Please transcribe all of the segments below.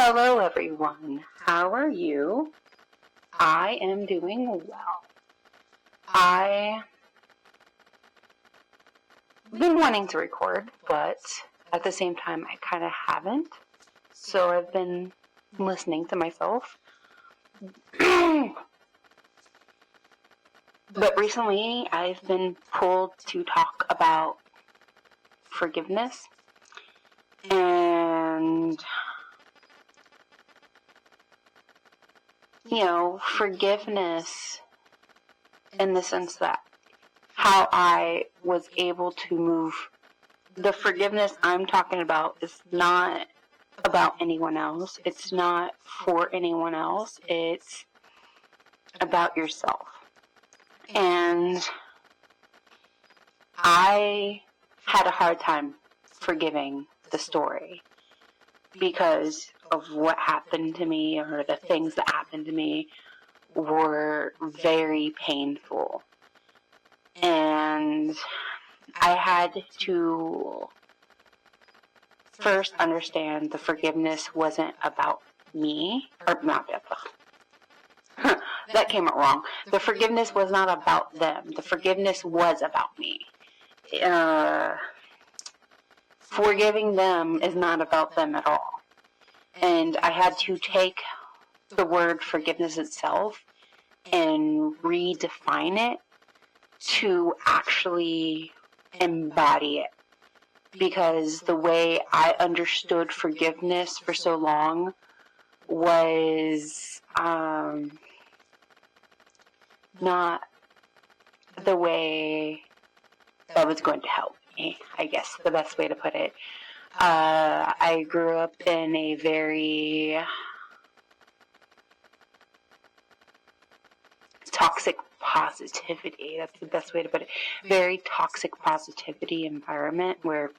Hello everyone, how are you? I am doing well. I've been wanting to record, but at the same time I kind of haven't. So I've been listening to myself. But recently I've been pulled to talk about forgiveness and forgiveness in the sense that how I was able to move. The forgiveness I'm talking about is not about anyone else. It's not for anyone else. It's about yourself. And I had a hard time forgiving the story because of what happened to me, or the things that happened to me were very painful. And I had to first understand the forgiveness wasn't about me, or not that came out wrong. The forgiveness was not about them. The forgiveness was about me. Forgiving them is not about them at all. And I had to take the word forgiveness itself and redefine it to actually embody it. Because the way I understood forgiveness for so long was not the way that was going to help me, I guess, the best way to put it. I grew up in a very toxic positivity, that's the best way to put it, very toxic positivity environment where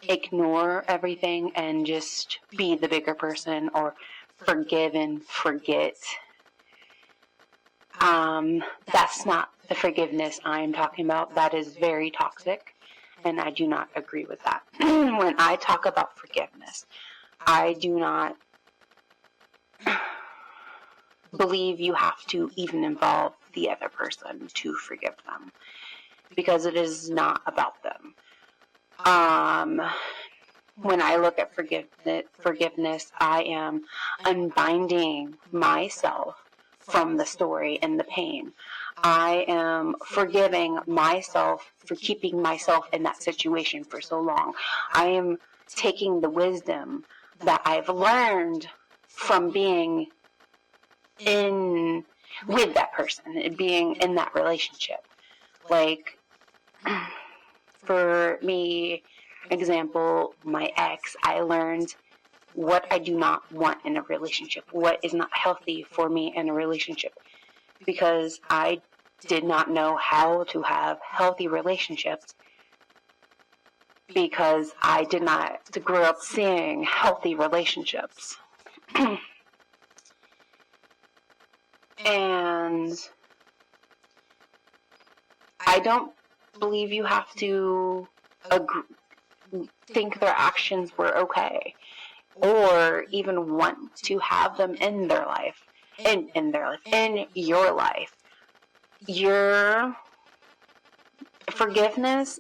ignore everything and just be the bigger person, or forgive and forget. That's not the forgiveness I'm talking about. That is very toxic, and I do not agree with that. When I talk about forgiveness, I do not believe you have to even involve the other person to forgive them, because it is not about them. When I look at forgiveness, I am unbinding myself from the story and the pain. I am forgiving myself for keeping myself in that situation for so long. I am taking the wisdom that I've learned from being with that person and being in that relationship. Like, for me, example, my ex, I learned what I do not want in a relationship, what is not healthy for me in a relationship, because I did not know how to have healthy relationships, because I did not grow up seeing healthy relationships. And I don't believe you have to think their actions were okay, or even want to have them in their life, in your life. Your forgiveness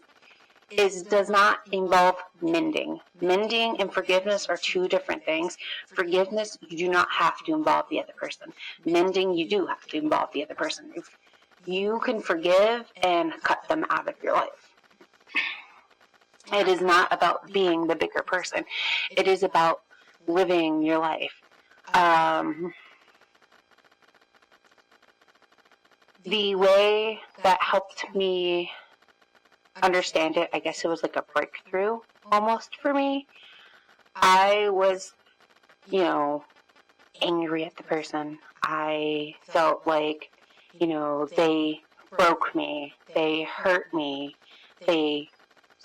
does not involve mending. Mending and forgiveness are two different things. Forgiveness, you do not have to involve the other person. Mending, you do have to involve the other person. You can forgive and cut them out of your life. It is not about being the bigger person. It is about living your life. The way that helped me understand it, I guess it was like a breakthrough almost for me. I was, angry at the person. I felt like, they broke me, they hurt me, they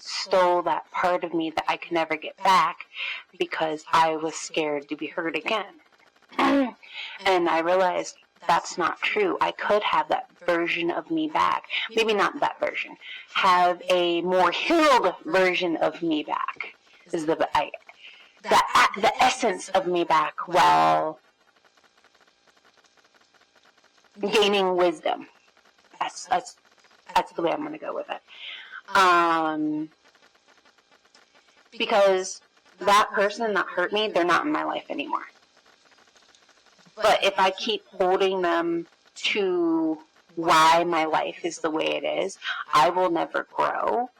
stole that part of me that I could never get back because I was scared to be hurt again. And I realized that's not true. I could have that version of me back. Maybe not that version. Have a more healed version of me back. the essence of me back while gaining wisdom. That's the way I'm going to go with it. Because that person that hurt me, they're not in my life anymore. But if I keep holding them to why my life is the way it is, I will never grow.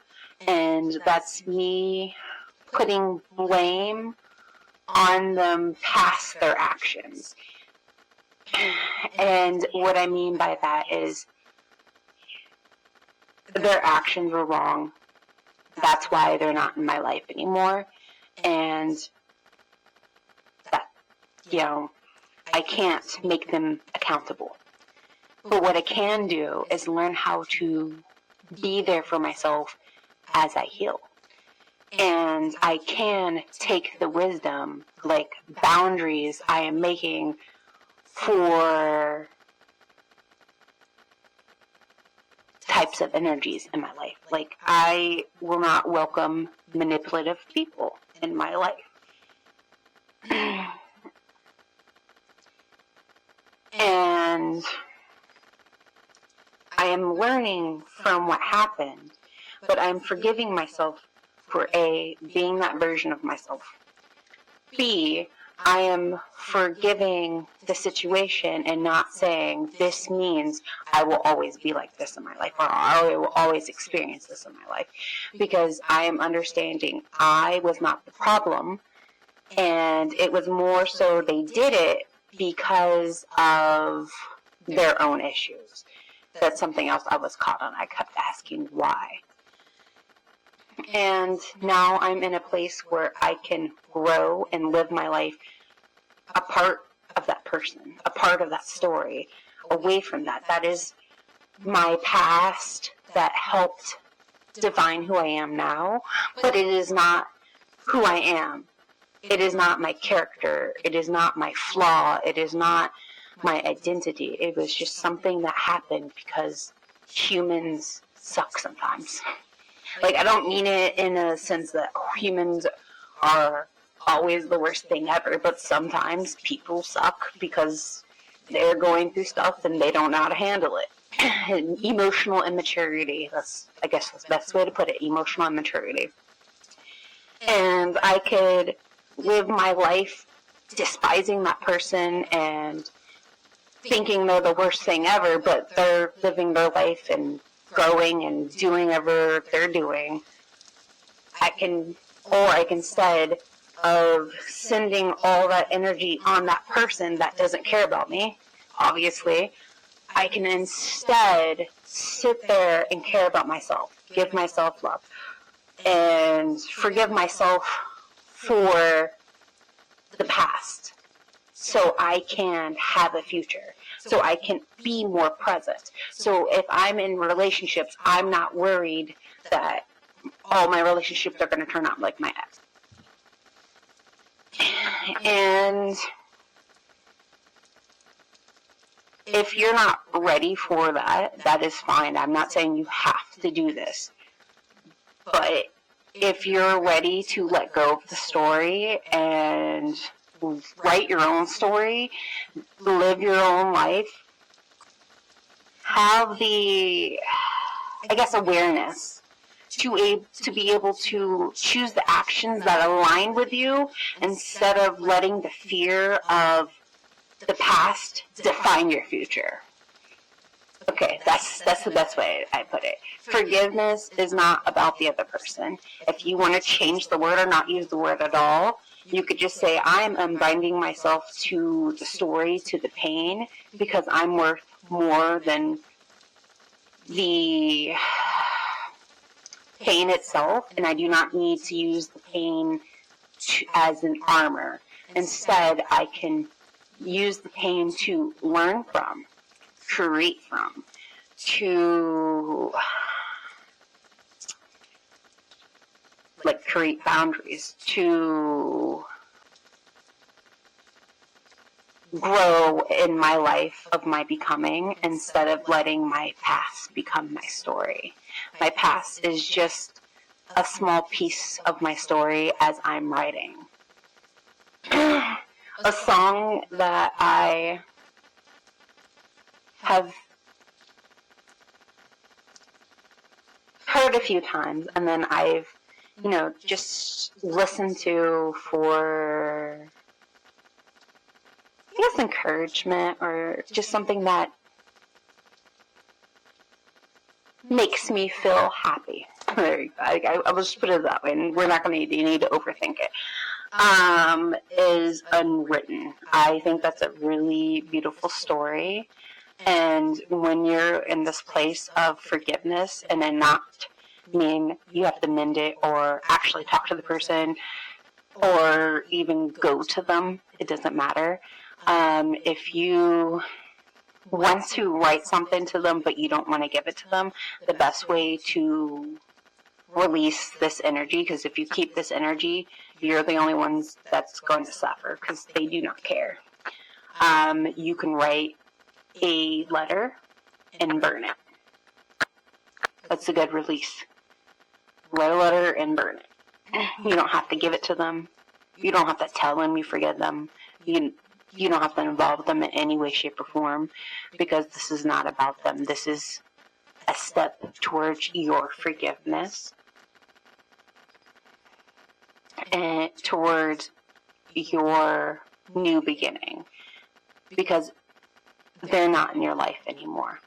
And that's me putting blame on them past their actions. And what I mean by that is their actions were wrong. That's why they're not in my life anymore. And that, I can't make them accountable. But what I can do is learn how to be there for myself as I heal. And I can take the wisdom, like boundaries I am making for types of energies in my life. Like, I will not welcome manipulative people in my life. And I am learning from what happened, but I'm forgiving myself for A, being that version of myself. B, I am forgiving the situation and not saying this means I will always be like this in my life, or I will always experience this in my life, because I am understanding I was not the problem, and it was more so they did it because of their own issues. That's something else I was caught on. I kept asking why. And now I'm in a place where I can grow and live my life a part of that person, a part of that story, away from that. That is my past that helped define who I am now, but it is not who I am. It is not my character. It is not my flaw. It is not my identity. It was just something that happened because humans suck sometimes. Like, I don't mean it in a sense that humans are always the worst thing ever, but sometimes people suck because they're going through stuff and they don't know how to handle it. And emotional immaturity, I guess that's the best way to put it, emotional immaturity. And I could live my life despising that person and thinking they're the worst thing ever, but they're living their life and growing and doing whatever they're doing. I can, instead of sending all that energy on that person that doesn't care about me, obviously, I can instead sit there and care about myself, give myself love, and forgive myself for the past, so I can have a future, so I can be more present. So if I'm in relationships, I'm not worried that all my relationships are going to turn out like my ex. And if you're not ready for that, that is fine. I'm not saying you have to do this. But if you're ready to let go of the story and write your own story, live your own life, have the, awareness to be able to choose the actions that align with you instead of letting the fear of the past define your future. Okay, that's the best way I put it. Forgiveness is not about the other person. If you want to change the word or not use the word at all, you could just say, I'm unbinding myself to the story, to the pain, because I'm worth more than the pain itself, and I do not need to use the pain as an armor. Instead, I can use the pain to learn from, create from, to create boundaries, to grow in my life of my becoming instead of letting my past become my story. My past is just a small piece of my story as I'm writing. a song that I have heard a few times, and then I've, just listened to for, I guess, encouragement, or just something that makes me feel happy. There you go. I will just put it that way, and we're not going to need to overthink it. Is Unwritten. I think that's a really beautiful story. And when you're in this place of forgiveness, and then not mean you have to mend it or actually talk to the person or even go to them, it doesn't matter. If you want to write something to them but you don't want to give it to them, the best way to release this energy, because if you keep this energy, you're the only ones that's going to suffer, because they do not care. You can write a letter and burn it. That's a good release. Write a letter and burn it. You don't have to give it to them. You don't have to tell them you forgive them. You don't have to involve them in any way, shape, or form, because this is not about them. This is a step towards your forgiveness and towards your new beginning, because they're not in your life anymore.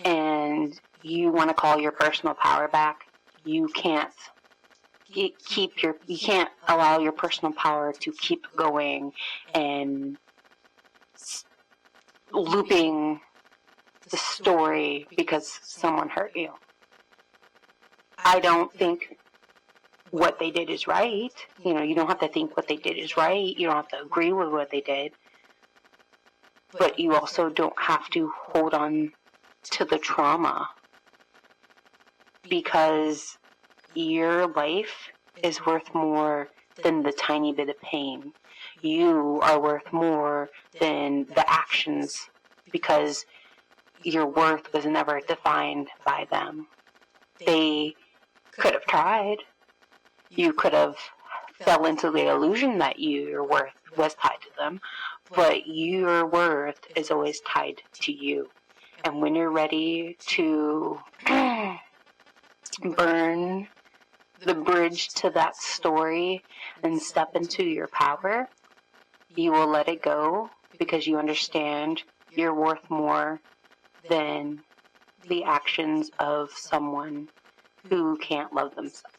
And you want to call your personal power back. You can't allow your personal power to keep going and looping the story because someone hurt you. I don't think what they did is right. You don't have to think what they did is right. You don't have to agree with what they did. But you also don't have to hold on to the trauma, because your life is worth more than the tiny bit of pain. You are worth more than the actions, because your worth was never defined by them. They could have tried. You could have fell into the illusion that your worth was tied to them, but your worth is always tied to you. And when you're ready to burn the bridge to that story and step into your power, you will let it go, because you understand you're worth more than the actions of someone who can't love themselves.